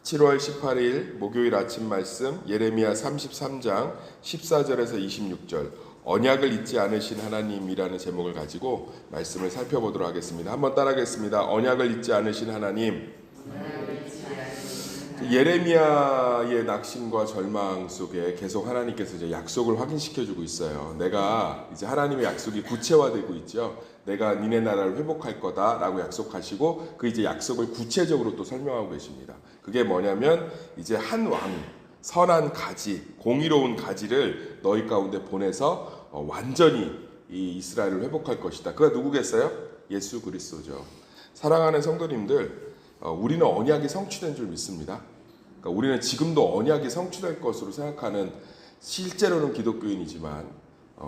7월 18일 목요일 아침 말씀 예레미야 33장 14절에서 26절 언약을 잊지 않으신 하나님이라는 제목을 가지고 말씀을 살펴보도록 하겠습니다. 한번 따라하겠습니다. 언약을 잊지 않으신 하나님. 예레미야의 낙심과 절망 속에 계속 하나님께서 이제 약속을 확인시켜주고 있어요. 내가 이제 하나님의 약속이 구체화되고 있죠. 내가 니네 나라를 회복할 거다라고 약속하시고 그 이제 약속을 구체적으로 또 설명하고 계십니다. 그게 뭐냐면 이제 한 왕, 선한 가지, 공의로운 가지를 너희 가운데 보내서 완전히 이 이스라엘을 회복할 것이다. 그가 누구겠어요? 예수 그리스도죠. 사랑하는 성도님들, 우리는 언약이 성취된 줄 믿습니다. 그러니까 우리는 지금도 언약이 성취될 것으로 생각하는 실제로는 기독교인이지만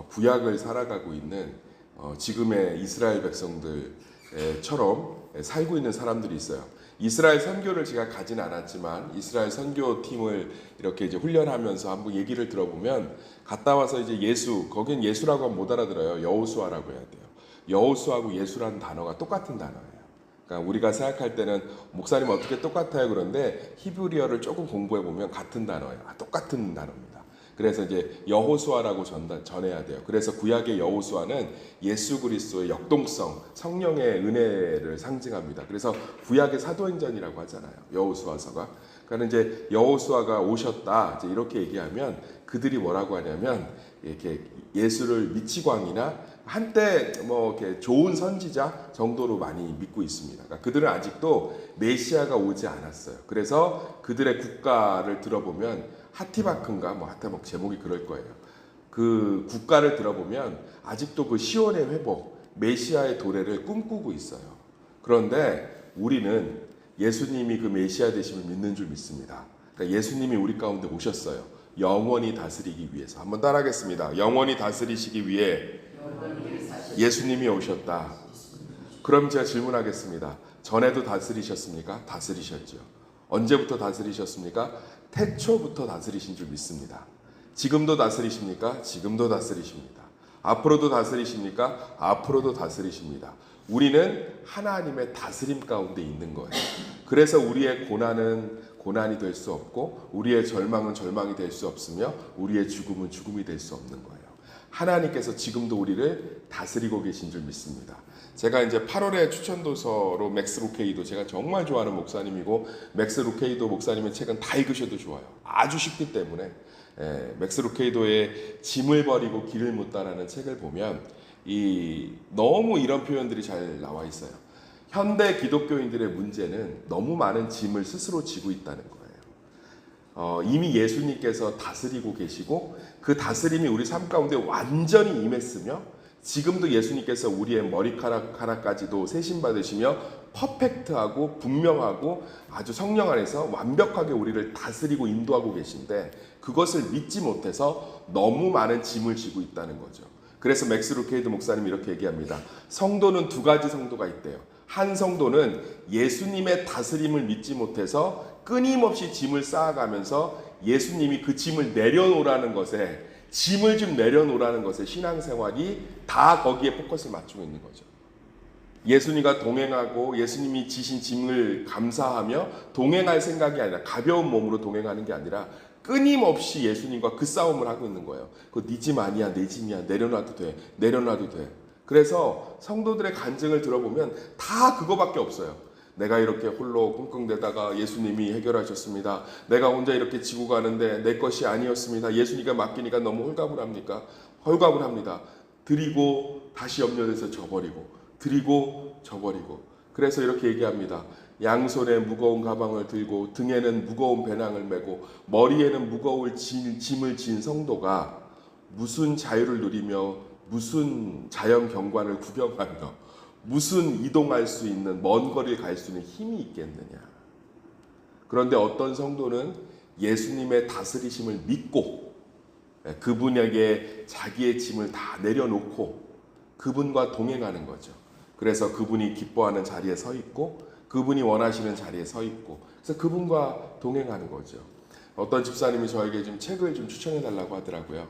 구약을 살아가고 있는 지금의 이스라엘 백성들처럼 살고 있는 사람들이 있어요. 이스라엘 선교를 제가 가진 않았지만 이스라엘 선교팀을 이렇게 이제 훈련하면서 한번 얘기를 들어보면 갔다 와서 이제 거긴 예수라고 하면 못 알아들어요. 여호수아라고 해야 돼요. 여호수아하고 예수라는 단어가 똑같은 단어예요. 그러니까 우리가 생각할 때는 목사님 어떻게 똑같아요? 그런데 히브리어를 조금 공부해 보면 같은 단어예요. 똑같은 단어입니다. 그래서 이제 여호수아라고 전해야 돼요. 그래서 구약의 여호수아는 예수 그리스도의 역동성, 성령의 은혜를 상징합니다. 그래서 구약의 사도행전이라고 하잖아요. 여호수아서가. 그러니까 이제 여호수아가 오셨다 이제 이렇게 얘기하면 그들이 뭐라고 하냐면 이렇게 예수를 미치광이나 한때 뭐 이렇게 좋은 선지자 정도로 많이 믿고 있습니다. 그러니까 그들은 아직도 메시아가 오지 않았어요. 그래서 그들의 국가를 들어보면 하티바크인가 뭐 하여튼 뭐 제목이 그럴 거예요. 그 국가를 들어보면 아직도 그 시온의 회복, 메시아의 도래를 꿈꾸고 있어요. 그런데 우리는 예수님이 그 메시아 되심을 믿는 줄 믿습니다. 그러니까 예수님이 우리 가운데 오셨어요. 영원히 다스리기 위해서. 한번 따라하겠습니다. 영원히 다스리시기 위해 예수님이 오셨다. 그럼 제가 질문하겠습니다. 전에도 다스리셨습니까? 다스리셨죠. 언제부터 다스리셨습니까? 태초부터 다스리신 줄 믿습니다. 지금도 다스리십니까? 지금도 다스리십니다. 앞으로도 다스리십니까? 앞으로도 다스리십니다. 우리는 하나님의 다스림 가운데 있는 거예요. 그래서 우리의 고난은 고난이 될 수 없고 우리의 절망은 절망이 될 수 없으며 우리의 죽음은 죽음이 될 수 없는 거예요. 하나님께서 지금도 우리를 다스리고 계신 줄 믿습니다. 제가 이제 8월에 추천도서로 맥스 루케이도 제가 정말 좋아하는 목사님이고 맥스 루케이도 목사님의 책은 다 읽으셔도 좋아요. 아주 쉽기 때문에 맥스 루케이도의 짐을 버리고 길을 묻다라는 책을 보면 너무 이런 표현들이 잘 나와 있어요. 현대 기독교인들의 문제는 너무 많은 짐을 스스로 지고 있다는 거예요. 이미 예수님께서 다스리고 계시고 그 다스림이 우리 삶 가운데 완전히 임했으며 지금도 예수님께서 우리의 머리카락 하나까지도 세심받으시며 퍼펙트하고 분명하고 아주 성령 안에서 완벽하게 우리를 다스리고 인도하고 계신데 그것을 믿지 못해서 너무 많은 짐을 지고 있다는 거죠. 그래서 맥스 루케이드 목사님이 이렇게 얘기합니다. 성도는 두 가지 성도가 있대요. 한 성도는 예수님의 다스림을 믿지 못해서 끊임없이 짐을 쌓아가면서 예수님이 그 짐을 내려놓으라는 것에 짐을 좀 내려놓으라는 것에 신앙생활이 다 거기에 포커스를 맞추고 있는 거죠. 예수님과 동행하고 예수님이 지신 짐을 감사하며 동행할 생각이 아니라 가벼운 몸으로 동행하는 게 아니라 끊임없이 예수님과 그 싸움을 하고 있는 거예요. 그거 네 짐 아니야, 내 짐이야, 내려놔도 돼, 내려놔도 돼. 그래서 성도들의 간증을 들어보면 다 그거밖에 없어요. 내가 이렇게 홀로 끙끙대다가 예수님이 해결하셨습니다. 내가 혼자 이렇게 지고 가는데 내 것이 아니었습니다. 예수님과 맡기니까 너무 홀가분합니까? 홀가분합니다. 드리고 다시 염려돼서 저버리고 드리고 저버리고 그래서 이렇게 얘기합니다. 양손에 무거운 가방을 들고 등에는 무거운 배낭을 메고 머리에는 무거운 짐을 진 성도가 무슨 자유를 누리며 무슨 자연 경관을 구경하며 무슨 이동할 수 있는 먼 거리를 갈 수 있는 힘이 있겠느냐. 그런데 어떤 성도는 예수님의 다스리심을 믿고 그분에게 자기의 짐을 다 내려놓고 그분과 동행하는 거죠. 그래서 그분이 기뻐하는 자리에 서 있고 그분이 원하시는 자리에 서 있고 그래서 그분과 동행하는 거죠. 어떤 집사님이 저에게 좀 책을 좀 추천해 달라고 하더라고요.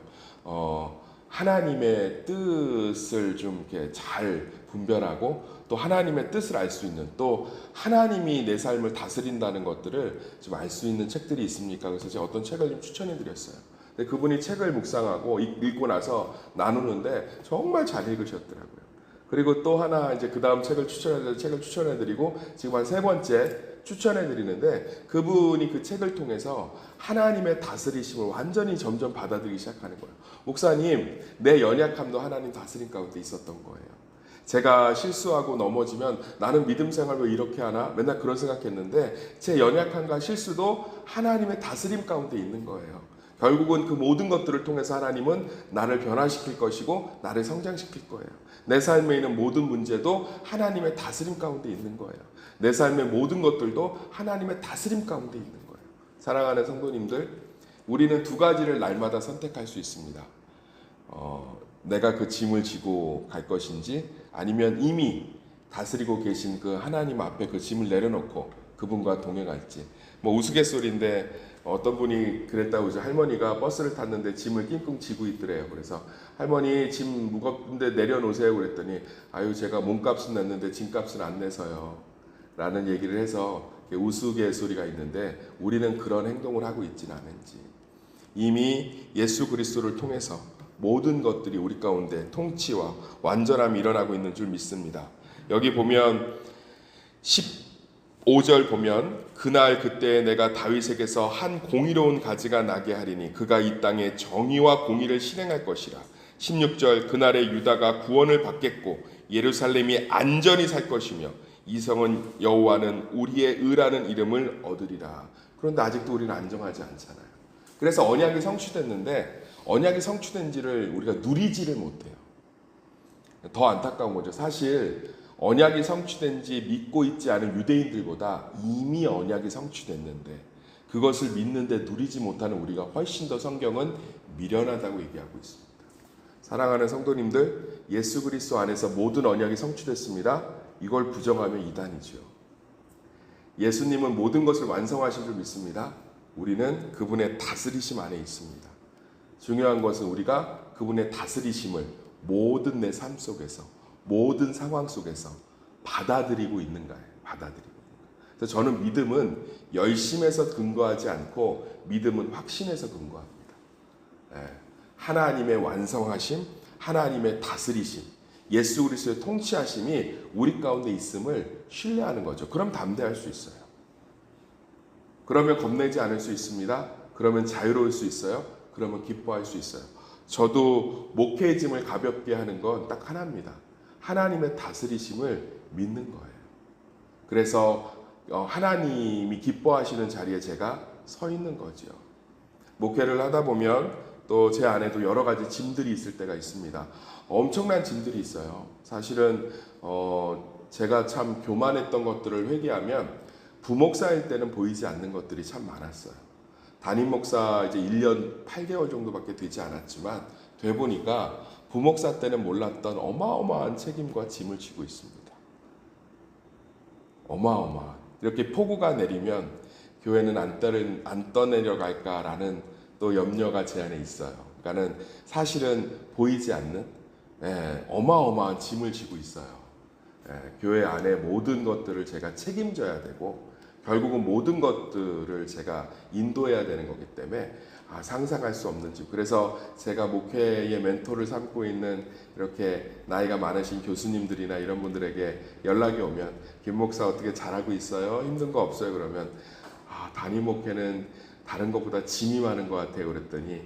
하나님의 뜻을 좀 이렇게 잘 분별하고 또 하나님의 뜻을 알 수 있는, 또 하나님이 내 삶을 다스린다는 것들을 좀 알 수 있는 책들이 있습니까? 그래서 제가 어떤 책을 좀 추천해 드렸어요. 근데 그분이 책을 묵상하고 읽고 나서 나누는데 정말 잘 읽으셨더라고요. 그리고 또 하나 이제 그 다음 책을 추천해 드리고 지금 한 세 번째 추천해 드리는데, 그분이 그 책을 통해서 하나님의 다스리심을 완전히 점점 받아들이기 시작하는 거예요. 목사님, 내 연약함도 하나님 다스림 가운데 있었던 거예요. 제가 실수하고 넘어지면 나는 믿음 생활 왜 이렇게 하나? 맨날 그런 생각했는데 제 연약함과 실수도 하나님의 다스림 가운데 있는 거예요. 결국은 그 모든 것들을 통해서 하나님은 나를 변화시킬 것이고 나를 성장시킬 거예요. 내 삶에 있는 모든 문제도 하나님의 다스림 가운데 있는 거예요. 내 삶의 모든 것들도 하나님의 다스림 가운데 있는 거예요. 사랑하는 성도님들, 우리는 두 가지를 날마다 선택할 수 있습니다. 내가 그 짐을 지고 갈 것인지, 아니면 이미 다스리고 계신 그 하나님 앞에 그 짐을 내려놓고 그분과 동행할지. 뭐 우스갯소리인데 어떤 분이 그랬다고 이제 할머니가 버스를 탔는데 짐을 낑낑 지고 있더래요. 그래서 할머니 짐 무겁는데 내려놓으세요 그랬더니, 아유 제가 몸값은 냈는데 짐값은 안 내서요 라는 얘기를 해서 우스갯소리가 있는데, 우리는 그런 행동을 하고 있지는 않은지, 이미 예수 그리스도를 통해서 모든 것들이 우리 가운데 통치와 완전함이 일어나고 있는 줄 믿습니다. 여기 보면 15절 보면, 그날 그때 내가 다윗에게서 한 공의로운 가지가 나게 하리니 그가 이 땅에 정의와 공의를 실행할 것이라. 16절, 그날에 유다가 구원을 받겠고 예루살렘이 안전히 살 것이며 이 성은 여호와는 우리의 의라는 이름을 얻으리라. 그런데 아직도 우리는 안정하지 않잖아요. 그래서 언약이 성취됐는데 언약이 성취된지를 우리가 누리지를 못해요. 더 안타까운 거죠. 사실 언약이 성취된지 믿고 있지 않은 유대인들보다 이미 언약이 성취됐는데 그것을 믿는데 누리지 못하는 우리가 훨씬 더 성경은 미련하다고 얘기하고 있습니다. 사랑하는 성도님들, 예수 그리스도 안에서 모든 언약이 성취됐습니다. 이걸 부정하면 이단이죠. 예수님은 모든 것을 완성하신 줄 믿습니다. 우리는 그분의 다스리심 안에 있습니다. 중요한 것은 우리가 그분의 다스리심을 모든 내 삶 속에서, 모든 상황 속에서 받아들이고 있는가요? 받아들이고 있는가. 그래서 저는 믿음은 열심에서 근거하지 않고 믿음은 확신에서 근거합니다. 하나님의 완성하심, 하나님의 다스리심, 예수 그리스도의 통치하심이 우리 가운데 있음을 신뢰하는 거죠. 그럼 담대할 수 있어요. 그러면 겁내지 않을 수 있습니다. 그러면 자유로울 수 있어요. 그러면 기뻐할 수 있어요. 저도 목회의 짐을 가볍게 하는 건 딱 하나입니다. 하나님의 다스리심을 믿는 거예요. 그래서 하나님이 기뻐하시는 자리에 제가 서 있는 거죠. 목회를 하다 보면 또 제 안에도 여러 가지 짐들이 있을 때가 있습니다. 엄청난 짐들이 있어요. 사실은 제가 참 교만했던 것들을 회개하면 부목사일 때는 보이지 않는 것들이 참 많았어요. 담임 목사 이제 1년 8개월 정도밖에 되지 않았지만 돼 보니까 부목사 때는 몰랐던 어마어마한 책임과 짐을 지고 있습니다. 어마어마한. 이렇게 폭우가 내리면 교회는 안 떠내려갈까라는 또 염려가 제 안에 있어요. 그러니까는 사실은 보이지 않는 어마어마한 짐을 지고 있어요. 교회 안에 모든 것들을 제가 책임져야 되고 결국은 모든 것들을 제가 인도해야 되는 거기 때문에 상상할 수 없는 짐. 그래서 제가 목회의 멘토를 삼고 있는 이렇게 나이가 많으신 교수님들이나 이런 분들에게 연락이 오면 김 목사 어떻게 잘하고 있어요? 힘든 거 없어요? 그러면 담임 목회는 다른 것보다 짐이 많은 것 같아요. 그랬더니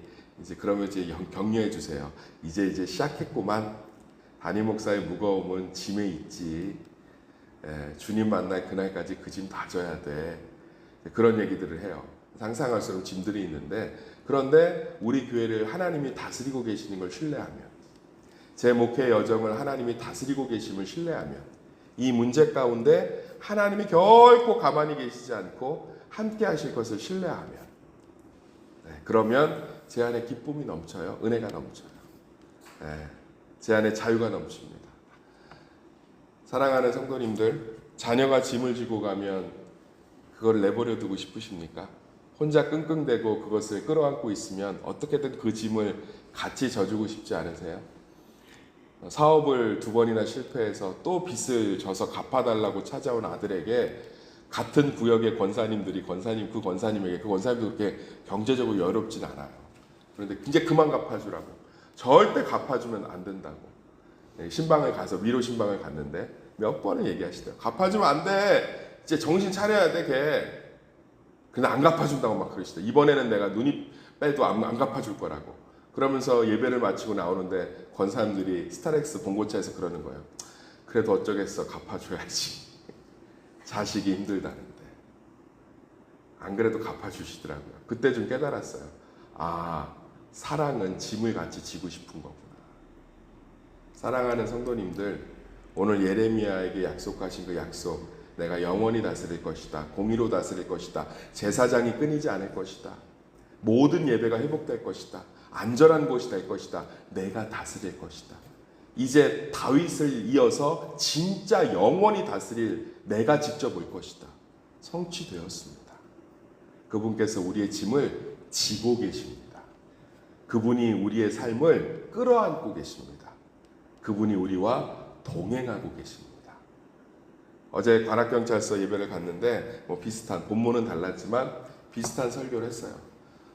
그러면 격려해 주세요. 이제 시작했구만. 담임 목사의 무거움은 짐에 있지. 주님 만날 그날까지 그 짐 다 져야 돼. 그런 얘기들을 해요. 상상할 수 없는 짐들이 있는데, 그런데 우리 교회를 하나님이 다스리고 계시는 걸 신뢰하면, 제 목회 여정을 하나님이 다스리고 계심을 신뢰하면, 이 문제 가운데 하나님이 결코 가만히 계시지 않고 함께 하실 것을 신뢰하면, 그러면 제 안에 기쁨이 넘쳐요. 은혜가 넘쳐요. 제 안에 자유가 넘칩니다. 사랑하는 성도님들, 자녀가 짐을 지고 가면 그걸 내버려 두고 싶으십니까? 혼자 끙끙대고 그것을 끌어안고 있으면 어떻게든 그 짐을 같이 져주고 싶지 않으세요? 사업을 2번이나 실패해서 또 빚을 져서 갚아달라고 찾아온 아들에게 같은 구역의 권사님들이 그 권사님도 그렇게 경제적으로 여롭진 않아요. 그런데 이제 그만 갚아주라고. 절대 갚아주면 안 된다고. 신방을 가서 위로 신방을 갔는데 몇 번을 얘기하시더라고요. 갚아주면 안 돼. 이제 정신 차려야 돼 걔. 그냥 안 갚아준다고 막 그러시더라고요. 이번에는 내가 눈이 빼도 안 갚아줄 거라고. 그러면서 예배를 마치고 나오는데 권사님들이 스타렉스 봉고차에서 그러는 거예요. 그래도 어쩌겠어, 갚아줘야지. 자식이 힘들다는데. 안 그래도 갚아주시더라고요. 그때 좀 깨달았어요. 아, 사랑은 짐을 같이 지고 싶은 거구나. 사랑하는 성도님들, 오늘 예레미야에게 약속하신 그 약속, 내가 영원히 다스릴 것이다. 공의로 다스릴 것이다. 제사장이 끊이지 않을 것이다. 모든 예배가 회복될 것이다. 안전한 곳이 될 것이다. 내가 다스릴 것이다. 이제 다윗을 이어서 진짜 영원히 다스릴 내가 직접 올 것이다. 성취되었습니다. 그분께서 우리의 짐을 지고 계십니다. 그분이 우리의 삶을 끌어안고 계십니다. 그분이 우리와 동행하고 계십니다. 어제 관악경찰서 예배를 갔는데 비슷한, 본문은 달랐지만 비슷한 설교를 했어요.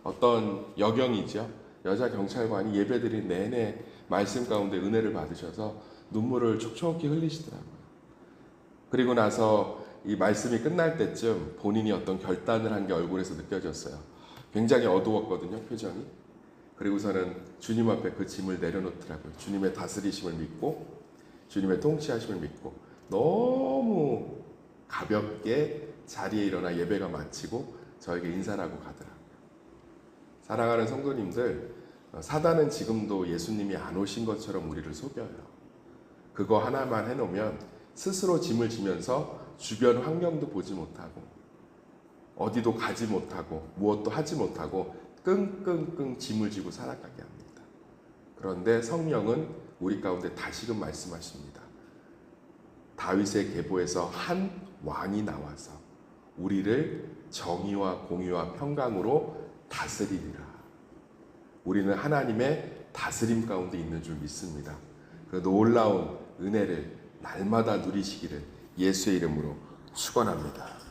어떤 여경이죠. 여자 경찰관이 예배드린 내내 말씀 가운데 은혜를 받으셔서 눈물을 촉촉히 흘리시더라고요. 그리고 나서 이 말씀이 끝날 때쯤 본인이 어떤 결단을 한 게 얼굴에서 느껴졌어요. 굉장히 어두웠거든요, 표정이. 그리고서는 주님 앞에 그 짐을 내려놓더라고요. 주님의 다스리심을 믿고 주님의 통치하심을 믿고 너무 가볍게 자리에 일어나 예배가 마치고 저에게 인사를 하고 가더라고요. 사랑하는 성도님들, 사단은 지금도 예수님이 안 오신 것처럼 우리를 속여요. 그거 하나만 해놓으면 스스로 짐을 지면서 주변 환경도 보지 못하고 어디도 가지 못하고 무엇도 하지 못하고 끙끙끙 짐을 지고 살아가게 합니다. 그런데 성령은 우리 가운데 다시금 말씀하십니다. 다윗의 계보에서 한 왕이 나와서 우리를 정의와 공의와 평강으로 다스리리라. 우리는 하나님의 다스림 가운데 있는 줄 믿습니다. 그 놀라운 은혜를 날마다 누리시기를 예수의 이름으로 축원합니다.